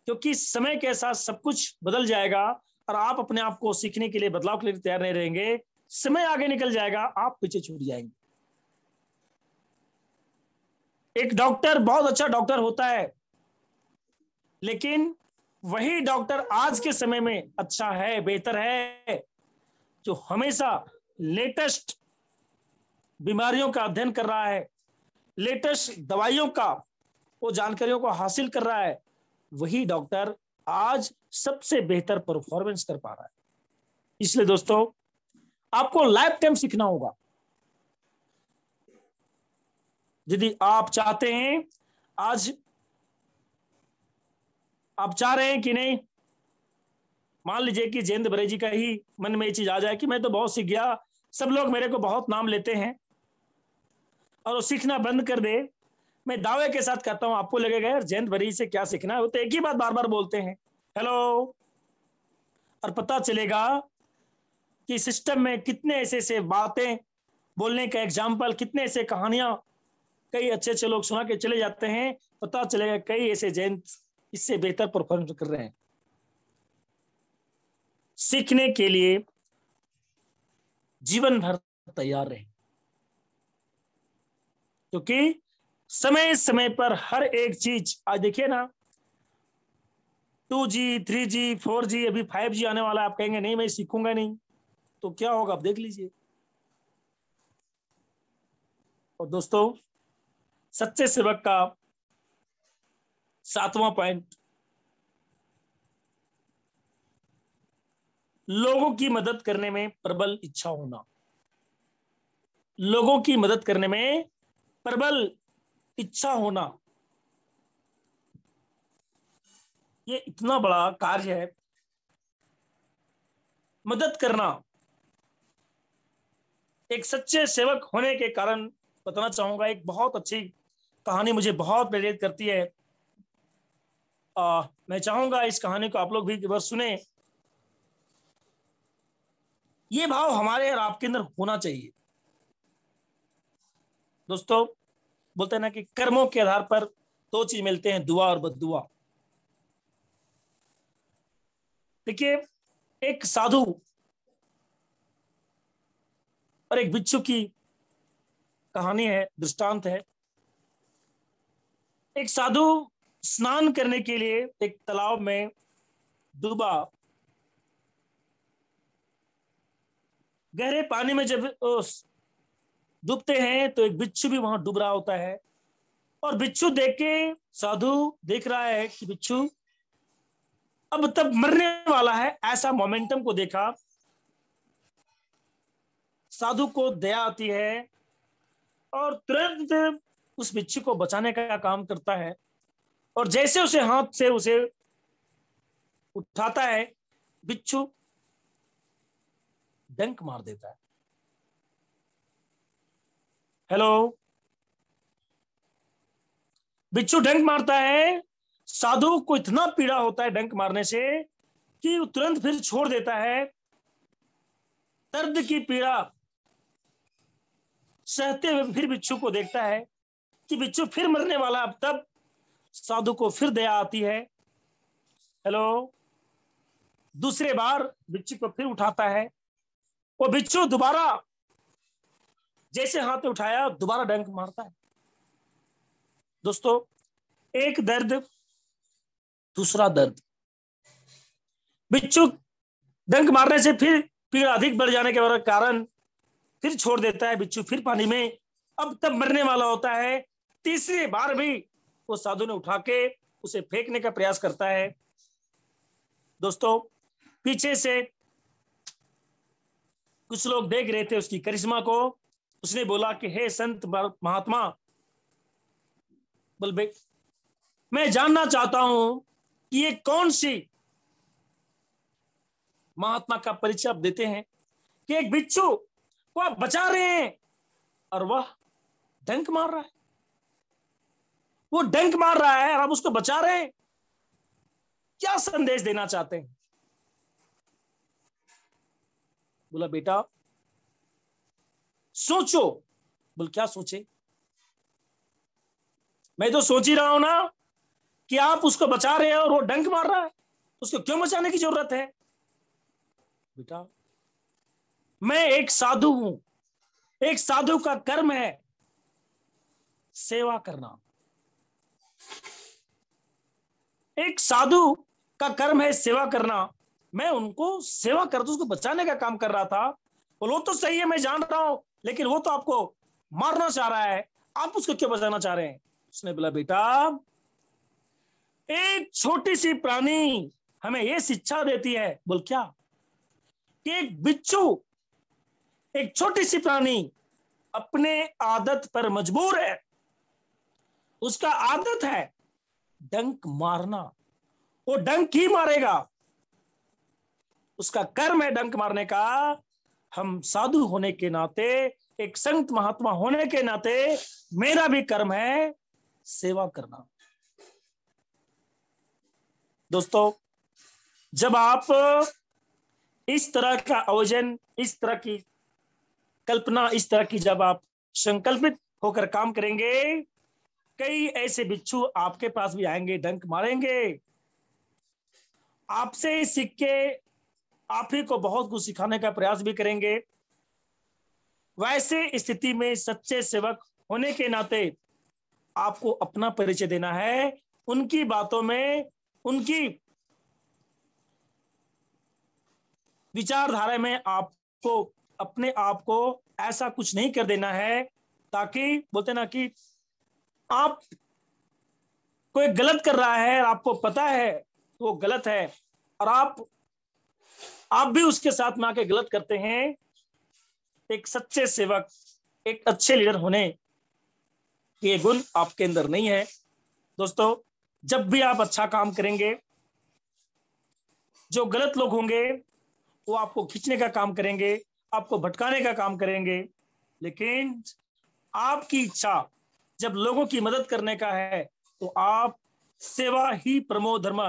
क्योंकि समय के साथ सब कुछ बदल जाएगा और आप अपने आप को सीखने के लिए, बदलाव के लिए तैयार नहीं रहेंगे, समय आगे निकल जाएगा, आप पीछे छूट जाएंगे। एक डॉक्टर बहुत अच्छा डॉक्टर होता है, लेकिन वही डॉक्टर आज के समय में अच्छा है, बेहतर है, जो हमेशा लेटेस्ट बीमारियों का अध्ययन कर रहा है, लेटेस्ट दवाइयों का वो जानकारियों को हासिल कर रहा है। वही डॉक्टर आज सबसे बेहतर परफॉर्मेंस कर पा रहा है। इसलिए दोस्तों, आपको लाइफ टाइम सीखना होगा। यदि आप चाहते हैं, आज आप चाह रहे हैं कि नहीं, मान लीजिए कि जयंत बरे जी का ही मन में ये चीज आ जाए कि मैं तो बहुत सीख गया, सब लोग मेरे को बहुत नाम लेते हैं, और वो सीखना बंद कर दे। मैं दावे के साथ कहता हूं, आपको लगेगा यार जयंत बरी से क्या सीखना है, वो तो एक ही बात बार बार बोलते हैं, हेलो। और पता चलेगा कि सिस्टम में कितने ऐसे ऐसे बातें बोलने का एग्जाम्पल, कितने ऐसे कहानियां कई अच्छे अच्छे लोग सुना के चले जाते हैं, पता चलेगा कई ऐसे जयंत इससे बेहतर परफॉर्म कर रहे हैं। सीखने के लिए जीवन भर तैयार रहे, क्योंकि समय समय पर हर एक चीज, आज देखिए ना, 2G 3G 4G, अभी 5G आने वाला है, आप कहेंगे नहीं मैं सीखूंगा नहीं, तो क्या होगा आप देख लीजिए। और दोस्तों, सच्चे सेवक का 7वां पॉइंट, लोगों की मदद करने में प्रबल इच्छा होना। लोगों की मदद करने में प्रबल इच्छा होना, ये इतना बड़ा कार्य है। मदद करना एक सच्चे सेवक होने के कारण बताना चाहूंगा। एक बहुत अच्छी कहानी मुझे बहुत प्रेरित करती है। मैं चाहूंगा इस कहानी को आप लोग भी एक बार सुने। ये भाव हमारे और आपके अंदर होना चाहिए। दोस्तों, बोलते हैं ना कि कर्मों के आधार पर दो चीज मिलते हैं, दुआ और बद्दुआ। देखिए, एक साधु और एक बिच्छू की कहानी है, दृष्टांत है। एक साधु स्नान करने के लिए एक तालाब में डूबा। गहरे पानी में जब डूबते हैं तो एक बिच्छू भी वहां डूब रहा होता है। और बिच्छू देख के साधु देख रहा है कि बिच्छू अब तब मरने वाला है, ऐसा मोमेंटम को देखा। साधु को दया आती है और तुरंत उस बिच्छू को बचाने का काम करता है। और जैसे उसे हाथ से उसे उठाता है, बिच्छू डंक मार देता है। हेलो। बिच्छू डंक मारता है। साधु को इतना पीड़ा होता है डंक मारने से कि वो तुरंत फिर छोड़ देता है। दर्द की पीड़ा सहते हुए फिर बिच्छू को देखता है कि बिच्छू फिर मरने वाला। अब तब साधु को फिर दया आती है। हेलो। दूसरे बार बिच्छू को फिर उठाता है। वो बिच्छू दोबारा जैसे हाथ में उठाया दोबारा डंक मारता है। दोस्तों, एक दर्द दूसरा दर्द। बिच्छू डंक मारने से फिर पीड़ा अधिक बढ़ जाने के कारण फिर छोड़ देता है। बिच्छू फिर पानी में अब तब मरने वाला होता है। तीसरी बार भी वो साधु ने उठा के उसे फेंकने का प्रयास करता है। दोस्तों, पीछे से कुछ लोग देख रहे थे उसकी करिश्मा को। उसने बोला कि हे संत महात्मा, बोल भाई, मैं जानना चाहता हूं कि ये कौन सी महात्मा का परिचय आप देते हैं कि एक बिच्छू को आप बचा रहे हैं और वह डंक मार रहा है। वो डंक मार रहा है और आप उसको बचा रहे हैं। क्या संदेश देना चाहते हैं? बोला बेटा सोचो। बोल क्या सोचे? मैं तो सोच ही रहा हूं ना कि आप उसको बचा रहे हैं और वो डंक मार रहा है, उसको क्यों बचाने की जरूरत है? बेटा, मैं एक साधु हूं। एक साधु का कर्म है सेवा करना। एक साधु का कर्म है सेवा करना। मैं उनको सेवा कर, उसको बचाने का काम कर रहा था। वो तो सही है, मैं जान रहा हूं, लेकिन वो तो आपको मारना चाह रहा है, आप उसको क्यों बचाना चाह रहे हैं? उसने बोला बेटा, एक छोटी सी प्राणी हमें यह शिक्षा देती है। बोल क्या? कि एक बिच्छू, एक छोटी सी प्राणी अपने आदत पर मजबूर है। उसका आदत है डंक मारना। वो डंक ही मारेगा, उसका कर्म है डंक मारने का। हम साधु होने के नाते, एक संत महात्मा होने के नाते मेरा भी कर्म है सेवा करना। दोस्तों, जब आप इस तरह का आयोजन, इस तरह की कल्पना, इस तरह की जब आप संकल्पित होकर काम करेंगे, कई ऐसे बिच्छू आपके पास भी आएंगे, डंक मारेंगे, आपसे सीख के आप ही को बहुत कुछ सिखाने का प्रयास भी करेंगे। वैसे स्थिति में सच्चे सेवक होने के नाते आपको अपना परिचय देना है। उनकी बातों में, उनकी विचारधारा में आपको अपने आप को ऐसा कुछ नहीं कर देना है ताकि बोलते ना कि आप कोई गलत कर रहा है और आपको पता है वो गलत है और आप भी उसके साथ में आके गलत करते हैं। एक सच्चे सेवक एक अच्छे लीडर होने के गुण आपके अंदर नहीं है। दोस्तों, जब भी आप अच्छा काम करेंगे, जो गलत लोग होंगे वो आपको खींचने का काम करेंगे, आपको भटकाने का काम करेंगे। लेकिन आपकी इच्छा जब लोगों की मदद करने का है तो आप सेवा ही परमो धर्म,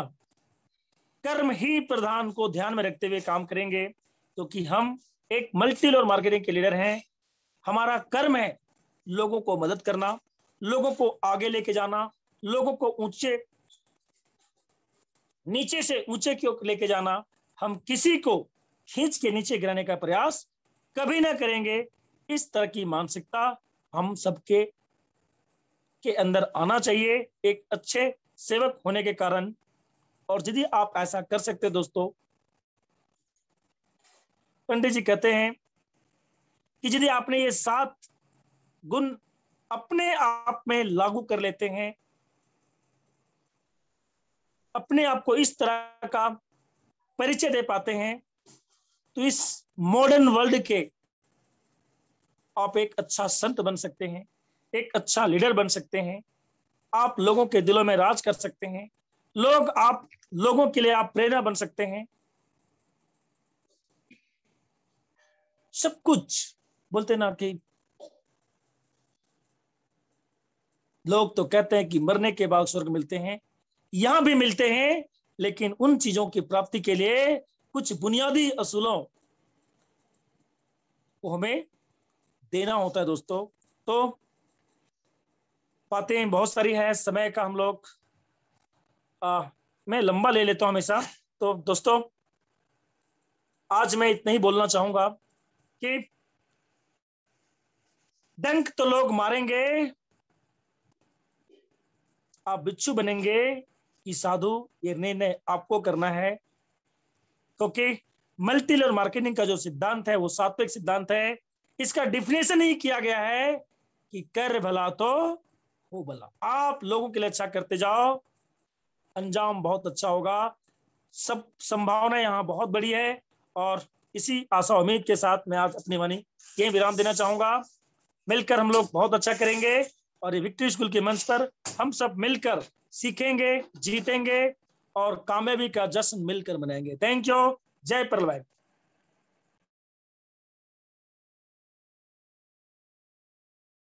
कर्म ही प्रधान को ध्यान में रखते हुए काम करेंगे। क्योंकि हम एक मल्टी लेवल मार्केटिंग के लीडर हैं। हमारा कर्म है लोगों को मदद करना, लोगों को आगे लेके जाना, लोगों को ऊंचे नीचे से ऊंचे की ओर लेके जाना। हम किसी को खींच के नीचे गिराने का प्रयास कभी ना करेंगे। इस तरह की मानसिकता हम सबके के अंदर आना चाहिए एक अच्छे सेवक होने के कारण। और यदि आप ऐसा कर सकते दोस्तों, पंडित जी कहते हैं कि यदि आपने ये 7 गुण अपने आप में लागू कर लेते हैं, अपने आप को इस तरह का परिचय दे पाते हैं, तो इस मॉडर्न वर्ल्ड के आप एक अच्छा संत बन सकते हैं, एक अच्छा लीडर बन सकते हैं। आप लोगों के दिलों में राज कर सकते हैं। आप लोगों के लिए आप प्रेरणा बन सकते हैं। सब कुछ बोलते ना कि लोग तो कहते हैं कि मरने के बाद स्वर्ग मिलते हैं, यहां भी मिलते हैं, लेकिन उन चीजों की प्राप्ति के लिए कुछ बुनियादी असूलों को हमें देना होता है दोस्तों। तो बातें बहुत सारी हैं, समय का हम लोग मैं लंबा ले लेता हूं हमेशा। तो दोस्तों, आज मैं इतना ही बोलना चाहूंगा कि डंक तो लोग मारेंगे, आप बिच्छू बनेंगे कि साधु, ये निर्णय आपको करना है। क्योंकि मल्टी लेवल मार्केटिंग का जो सिद्धांत है वो सात्विक सिद्धांत है। इसका डिफिनेशन ही किया गया है कि कर भला तो हो भला। आप लोगों के लिए अच्छा करते जाओ, अंजाम बहुत अच्छा होगा। सब संभावना यहाँ बहुत बड़ी है। और इसी आशा उम्मीद के साथ मैं आज अपनी वाणी यही विराम देना चाहूंगा। मिलकर हम लोग बहुत अच्छा करेंगे और ये विक्ट्री स्कूल के मंच पर हम सब मिलकर सीखेंगे, जीतेंगे और कामयाबी का जश्न मिलकर मनाएंगे। Thank you. जय प्रलय।